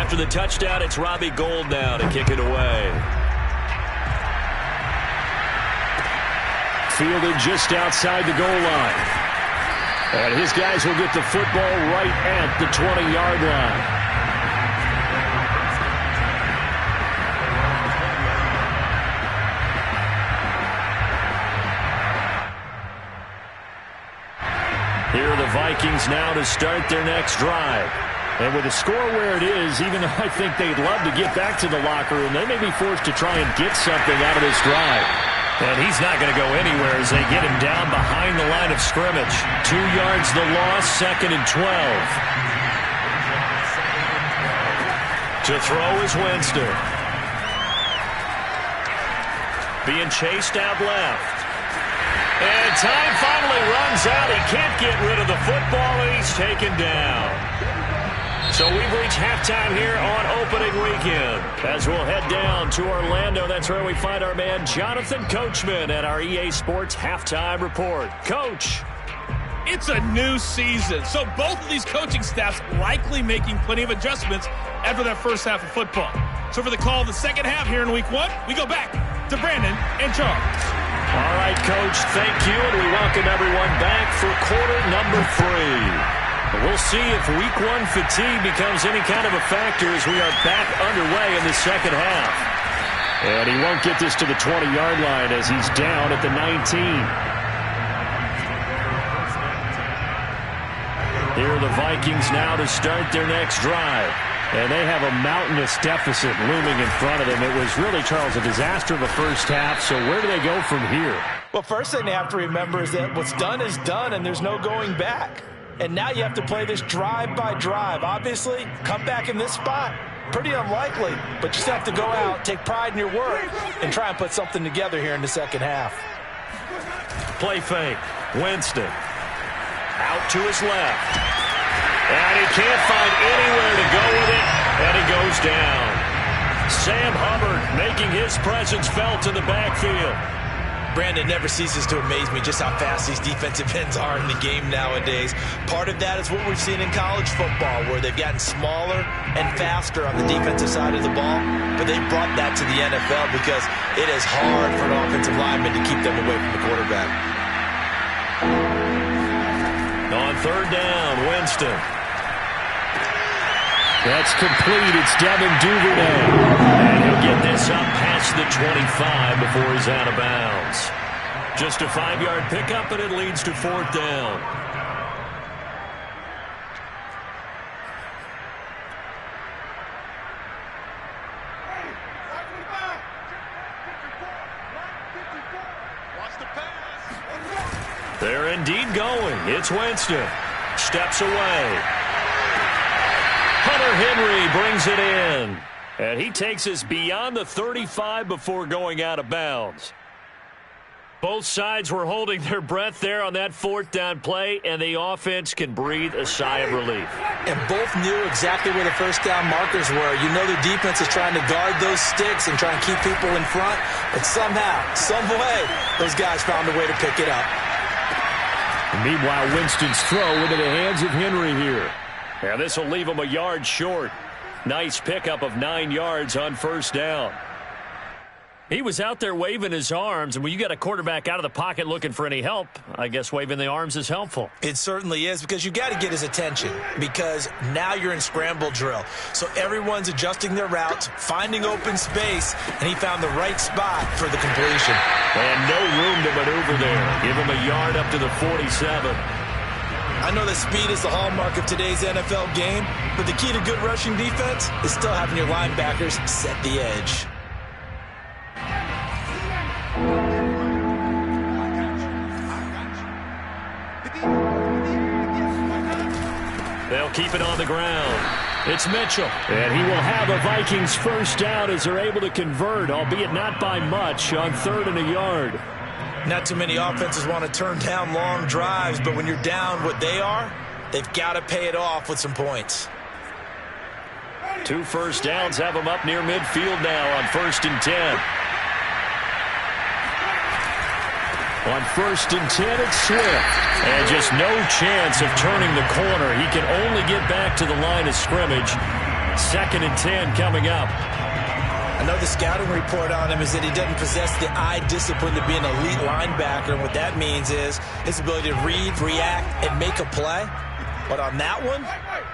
After the touchdown, it's Robbie Gould now to kick it away. Fielded just outside the goal line. And his guys will get the football right at the 20-yard line. Here are the Vikings now to start their next drive. And with the score where it is, even though I think they'd love to get back to the locker room, they may be forced to try and get something out of this drive. And he's not going to go anywhere as they get him down behind the line of scrimmage. 2 yards the loss, 2nd and 12. To throw is Winston. Being chased out left. And time finally runs out. He can't get rid of the football, and he's taken down. So we've reached halftime here on opening weekend. As we'll head down to Orlando, that's where we find our man Jonathan Coachman at our EA Sports Halftime Report. Coach. It's a new season, so both of these coaching staffs likely making plenty of adjustments after that first half of football. So for the call of the second half here in week 1, we go back to Brandon and Charles. All right, Coach, thank you, and we welcome everyone back for quarter number 3. We'll see if week 1 fatigue becomes any kind of a factor as we are back underway in the second half. And he won't get this to the 20-yard line as he's down at the 19. Here are the Vikings now to start their next drive. And they have a mountainous deficit looming in front of them. It was really, Charles, a disaster of a first half. So where do they go from here? Well, first thing they have to remember is that what's done is done, and there's no going back. And now you have to play this drive by drive. Obviously, come back in this spot, pretty unlikely. But you just have to go out, take pride in your work, and try and put something together here in the second half. Play fake. Winston. Out to his left. And he can't find anywhere to go with it, and he goes down. Sam Hubbard making his presence felt in the backfield. Brandon, never ceases to amaze me just how fast these defensive ends are in the game nowadays. Part of that is what we've seen in college football, where they've gotten smaller and faster on the defensive side of the ball, but they've brought that to the NFL because it is hard for an offensive lineman to keep them away from the quarterback. On third down, Winston. That's complete. It's Devin Duvernay. And he'll get this up past the 25 before he's out of bounds. Just a 5-yard pickup, and it leads to fourth down. They're indeed going. It's Winston. Steps away. Hunter Henry brings it in. And he takes us beyond the 35 before going out of bounds. Both sides were holding their breath there on that fourth down play, and the offense can breathe a sigh of relief. And both knew exactly where the first down markers were. You know the defense is trying to guard those sticks and try and keep people in front. But somehow, some way, those guys found a way to pick it up. Meanwhile, Winston's throw into the hands of Henry here. And this will leave him a yard short. Nice pickup of 9 yards on first down. He was out there waving his arms, and when you got a quarterback out of the pocket looking for any help, I guess waving the arms is helpful. It certainly is, because you got to get his attention, because now you're in scramble drill. So everyone's adjusting their routes, finding open space, and he found the right spot for the completion. And no room to maneuver there. Give him a yard up to the 47. I know that speed is the hallmark of today's NFL game, but the key to good rushing defense is still having your linebackers set the edge. They'll keep it on the ground. It's Mitchell. And he will have a Vikings first down as they're able to convert, albeit not by much, on 3rd and a yard. Not too many offenses want to turn down long drives, but when you're down what they are, they've got to pay it off with some points. 2 first downs have them up near midfield now on 1st and 10. On 1st and 10, it's Swift. And just no chance of turning the corner. He can only get back to the line of scrimmage. 2nd and 10 coming up. I know the scouting report on him is that he doesn't possess the eye discipline to be an elite linebacker. And what that means is his ability to read, react, and make a play. But on that one,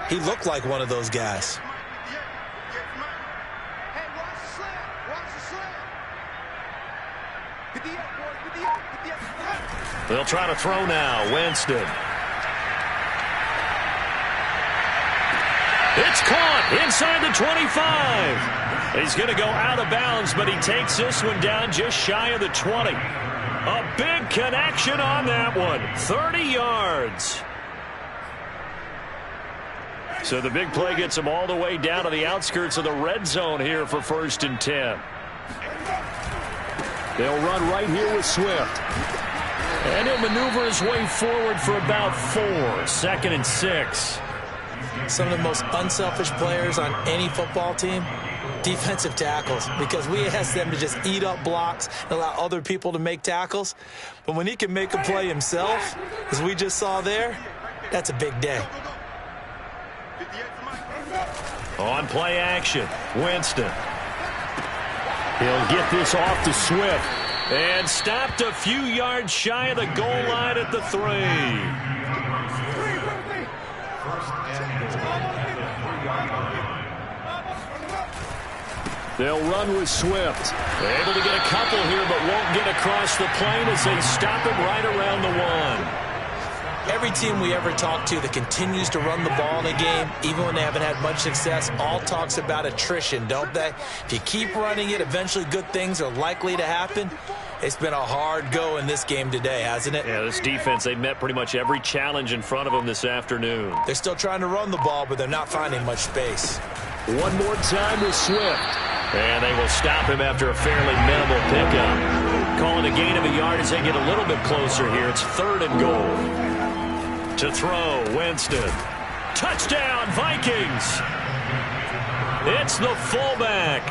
he looked like one of those guys. They'll try to throw now. Winston. It's caught inside the 25. He's going to go out of bounds, but he takes this one down just shy of the 20. A big connection on that one. 30 yards. So the big play gets him all the way down to the outskirts of the red zone here for 1st and 10. They'll run right here with Swift. And he'll maneuver his way forward for about 4. 2nd and 6. Some of the most unselfish players on any football team, defensive tackles, because we ask them to just eat up blocks and allow other people to make tackles. But when he can make a play himself, as we just saw there, that's a big day. On play action, Winston. He'll get this off to Swift. And stopped a few yards shy of the goal line at the 3. They'll run with Swift. They're able to get a couple here, but won't get across the plane as they stop him right around the 1. Every team we ever talk to that continues to run the ball in a game, even when they haven't had much success, all talks about attrition, don't they? If you keep running it, eventually good things are likely to happen. It's been a hard go in this game today, hasn't it? Yeah, this defense, they met pretty much every challenge in front of them this afternoon. They're still trying to run the ball, but they're not finding much space. One more time with Swift. And they will stop him after a fairly minimal pickup. Calling a gain of a yard as they get a little bit closer here. It's 3rd and goal. To throw, Winston. Touchdown, Vikings. It's the fullback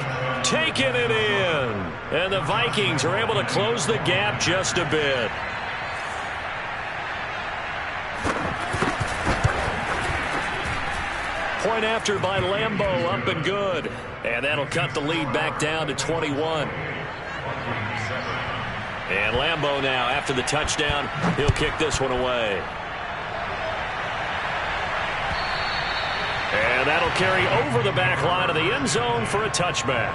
taking it in. And the Vikings are able to close the gap just a bit. Point after by Lambeau, up and good. And that'll cut the lead back down to 21. And Lambeau now, after the touchdown, he'll kick this one away. And that'll carry over the back line of the end zone for a touchback.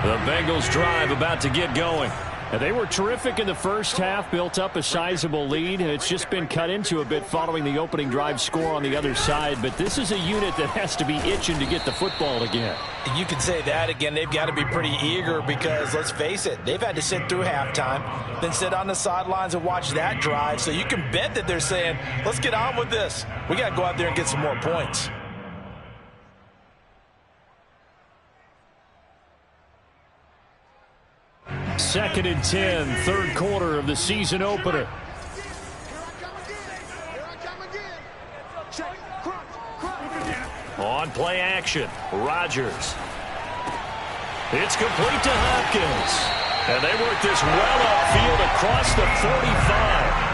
The Bengals drive about to get going. And they were terrific in the first half, built up a sizable lead. It's just been cut into a bit following the opening drive score on the other side. But this is a unit that has to be itching to get the football again. You can say that again. They've got to be pretty eager because, let's face it, they've had to sit through halftime, then sit on the sidelines and watch that drive. So you can bet that they're saying, let's get on with this. We got to go out there and get some more points. Second and 10, 3rd quarter of the season opener. On play action, Rodgers. It's complete to Hopkins. And they work this well upfield across the 45.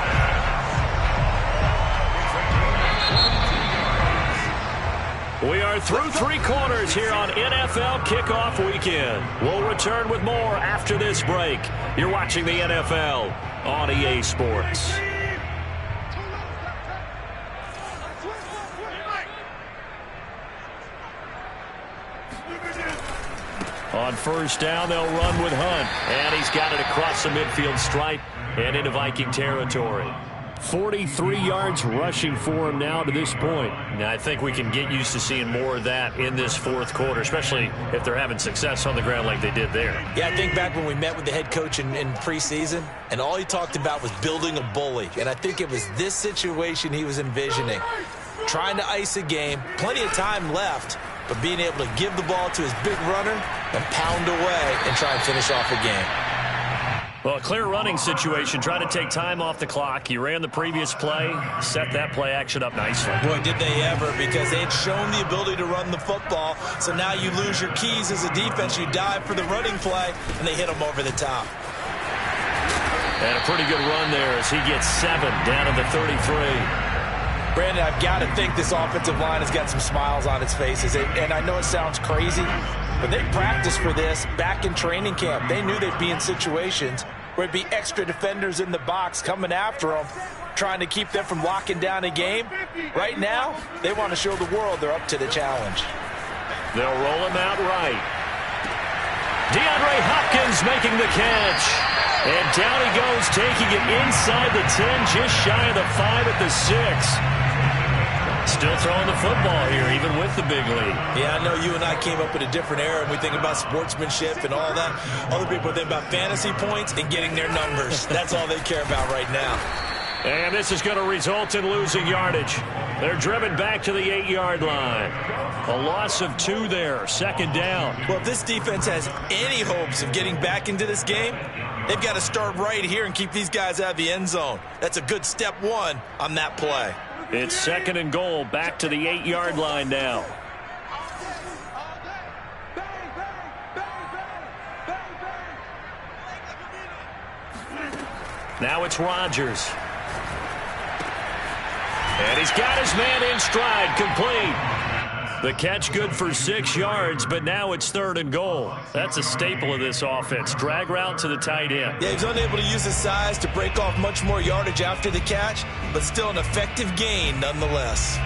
We are through 3 quarters here on NFL Kickoff Weekend. We'll return with more after this break. You're watching the NFL on EA Sports. On 1st down, they'll run with Hunt. And he's got it across the midfield stripe and into Viking territory. 43 yards rushing for him now to this point. Now, I think we can get used to seeing more of that in this 4th quarter, especially if they're having success on the ground like they did there. Yeah, I think back when we met with the head coach in preseason, and all he talked about was building a bully. And I think it was this situation he was envisioning. Trying to ice a game, plenty of time left, but being able to give the ball to his big runner and pound away and try and finish off a game. Well, a clear running situation. Try to take time off the clock. He ran the previous play, set that play action up nicely. Boy, did they ever, because they had shown the ability to run the football. So now you lose your keys as a defense. You dive for the running play, and they hit him over the top. And a pretty good run there as he gets 7 down to the 33. Brandon, I've got to think this offensive line has got some smiles on its faces. And I know it sounds crazy, but they practiced for this back in training camp. They knew they'd be in situations where it'd be extra defenders in the box coming after them, trying to keep them from locking down a game. Right now, they want to show the world they're up to the challenge. They'll roll him out right. DeAndre Hopkins making the catch. And down he goes, taking it inside the 10, just shy of the 5 at the 6. Still throwing the football here, even with the big lead. Yeah, I know you and I came up in a different era, and we think about sportsmanship and all that. Other people think about fantasy points and getting their numbers. That's all they care about right now. And this is going to result in losing yardage. They're driven back to the 8-yard line. A loss of 2 there, 2nd down. Well, if this defense has any hopes of getting back into this game, they've got to start right here and keep these guys out of the end zone. That's a good step 1 on that play. It's 2nd and goal, back to the 8-yard line now. Now it's Rodgers. And he's got his man in stride, complete. The catch good for 6 yards, but now it's 3rd and goal. That's a staple of this offense. Drag route to the tight end. Yeah, he's unable to use his size to break off much more yardage after the catch, but still an effective gain nonetheless.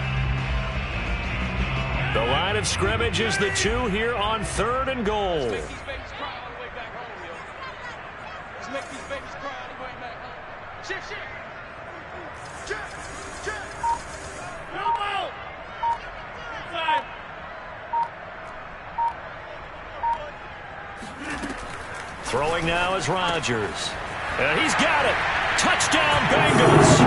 The line of scrimmage is the 2 here on 3rd and goal. Let's make these babies cry on the way back home, yo. Let's make these babies cry on the way back home. Shift. Elbow. Inside. Throwing now is Rodgers. And he's got it. Touchdown, Bengals.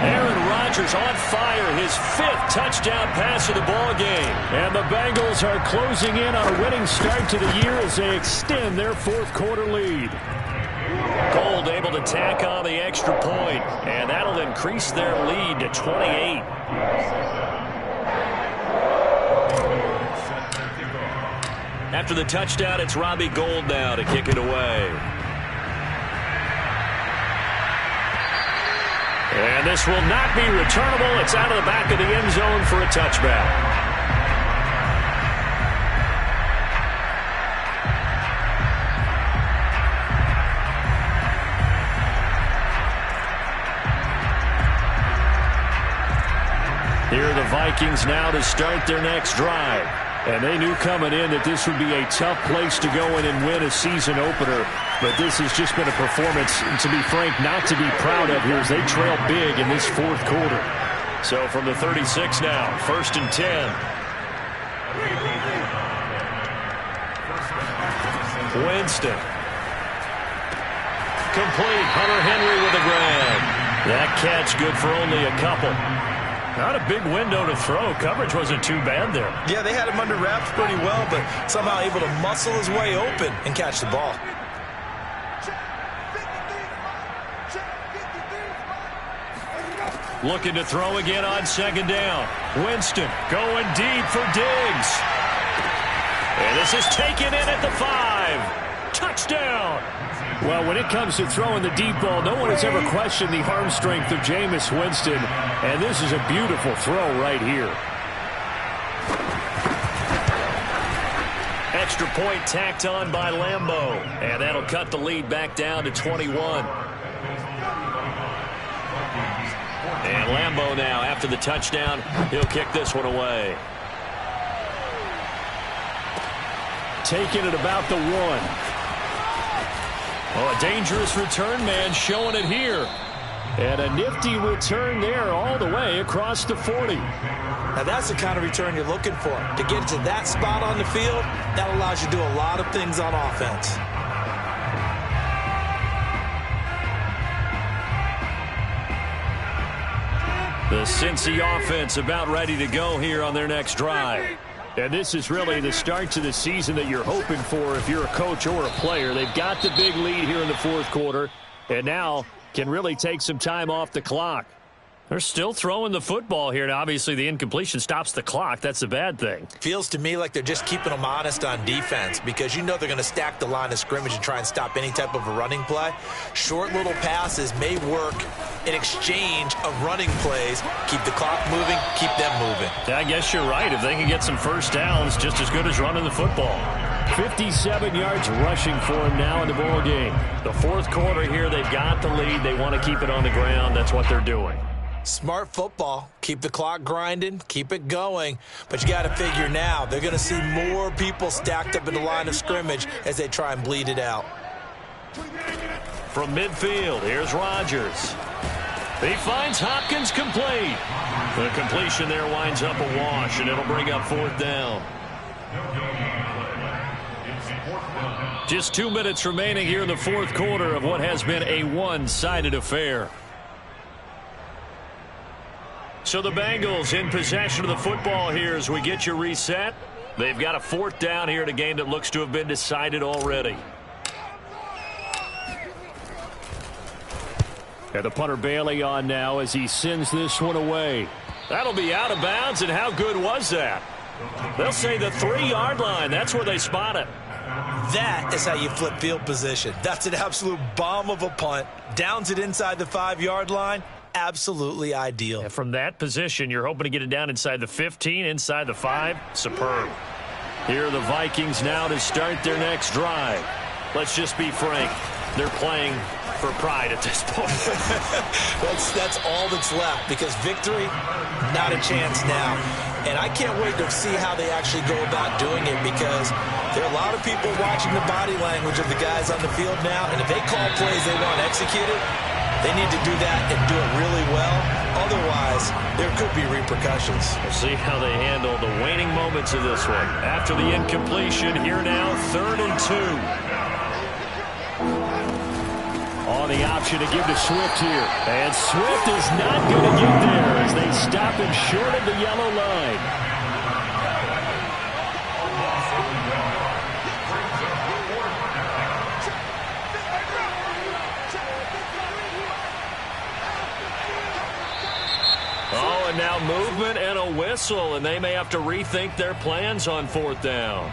Aaron Rodgers on fire, his 5th touchdown pass of the ball game. And the Bengals are closing in on a winning start to the year as they extend their 4th quarter lead. Gold able to tack on the extra point, and that'll increase their lead to 28. After the touchdown, it's Robbie Gould now to kick it away. And this will not be returnable. It's out of the back of the end zone for a touchback. Here are the Vikings now to start their next drive. And they knew coming in that this would be a tough place to go in and win a season opener. But this has just been a performance, to be frank, not to be proud of here as they trail big in this 4th quarter. So from the 36 now, 1st and 10. Winston. Complete. Hunter Henry with a grab. That catch good for only a couple. Not a big window to throw. Coverage wasn't too bad there. Yeah, they had him under wraps pretty well, but somehow able to muscle his way open and catch the ball. Looking to throw again on 2nd down. Winston going deep for Diggs. And this is taken in at the 5. Touchdown. Well, when it comes to throwing the deep ball, no one has ever questioned the arm strength of Jameis Winston. And this is a beautiful throw right here. Extra point tacked on by Lambeau. And that'll cut the lead back down to 21. And Lambeau now, after the touchdown, he'll kick this one away. Taking it about the 1. Oh, a dangerous return man showing it here. And a nifty return there all the way across the 40. Now that's the kind of return you're looking for. To get to that spot on the field, that allows you to do a lot of things on offense. The Cincy offense about ready to go here on their next drive. And this is really the start to the season that you're hoping for if you're a coach or a player. They've got the big lead here in the 4th quarter, and now can really take some time off the clock. They're still throwing the football here, and obviously the incompletion stops the clock. That's a bad thing. Feels to me like they're just keeping them honest on defense because you know they're going to stack the line of scrimmage and try and stop any type of a running play. Short little passes may work in exchange of running plays. Keep the clock moving, keep them moving. I guess you're right. If they can get some first downs, just as good as running the football. 57 yards rushing for him now in the ball game. The fourth quarter here, they've got the lead. They want to keep it on the ground. That's what they're doing. Smart football. Keep the clock grinding, keep it going. But you got to figure now, they're going to see more people stacked up in the line of scrimmage as they try and bleed it out. From midfield, here's Rodgers. He finds Hopkins complete. The completion there winds up a wash, and it'll bring up fourth down. Just 2 minutes remaining here in the fourth quarter of what has been a one-sided affair. So the Bengals in possession of the football here as we get you reset. They've got a fourth down here in a game that looks to have been decided already. And the punter Bailey on now as he sends this one away. That'll be out of bounds, and how good was that? They'll say the 3-yard line. That's where they spot it. That is how you flip field position. That's an absolute bomb of a punt. Downs it inside the 5-yard line. Absolutely ideal. And from that position, you're hoping to get it down inside the 15, inside the 5. Superb. Here are the Vikings now to start their next drive. Let's just be frank. They're playing for pride at this point. that's all that's left because victory, not a chance now. And I can't wait to see how they actually go about doing it because there are a lot of people watching the body language of the guys on the field now. And if they call plays they want executed, they need to do that and do it really well. Otherwise, there could be repercussions. We'll see how they handle the waning moments of this one. After the incompletion, here now, 3rd and 2. On the option to give to Swift here. And Swift is not going to get there as they stop him short of the yellow line. Oh, and now movement and a whistle, and they may have to rethink their plans on 4th down.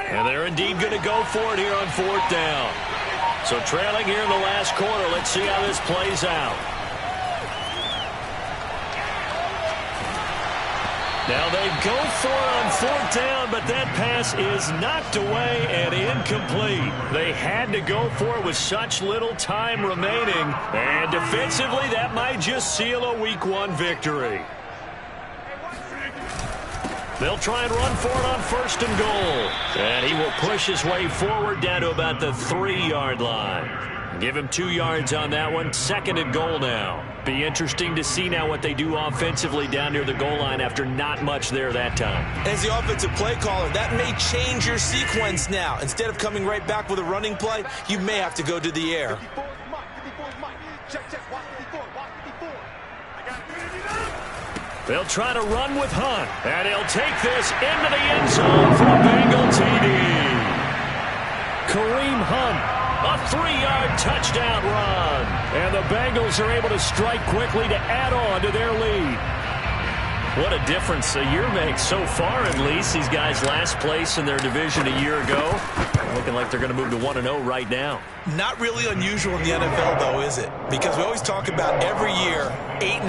And they're indeed going to go for it here on 4th down. So trailing here in the last quarter. Let's see how this plays out. Now they go for it on 4th down, but that pass is knocked away and incomplete. They had to go for it with such little time remaining. And defensively, that might just seal a Week 1 victory. They'll try and run for it on 1st and goal. And he will push his way forward down to about the 3-yard line. Give him 2 yards on that one. 2nd and goal now. Be interesting to see now what they do offensively down near the goal line after not much there that time. As the offensive play caller, that may change your sequence now. Instead of coming right back with a running play, you may have to go to the air. They'll try to run with Hunt, and he'll take this into the end zone for a Bengal TD. Kareem Hunt, a 3-yard touchdown run. And the Bengals are able to strike quickly to add on to their lead. What a difference a year makes so far, at least. These guys last place in their division a year ago. Looking like they're going to move to 1-0 right now. Not really unusual in the NFL, though, is it? Because we always talk about every year, 8-8.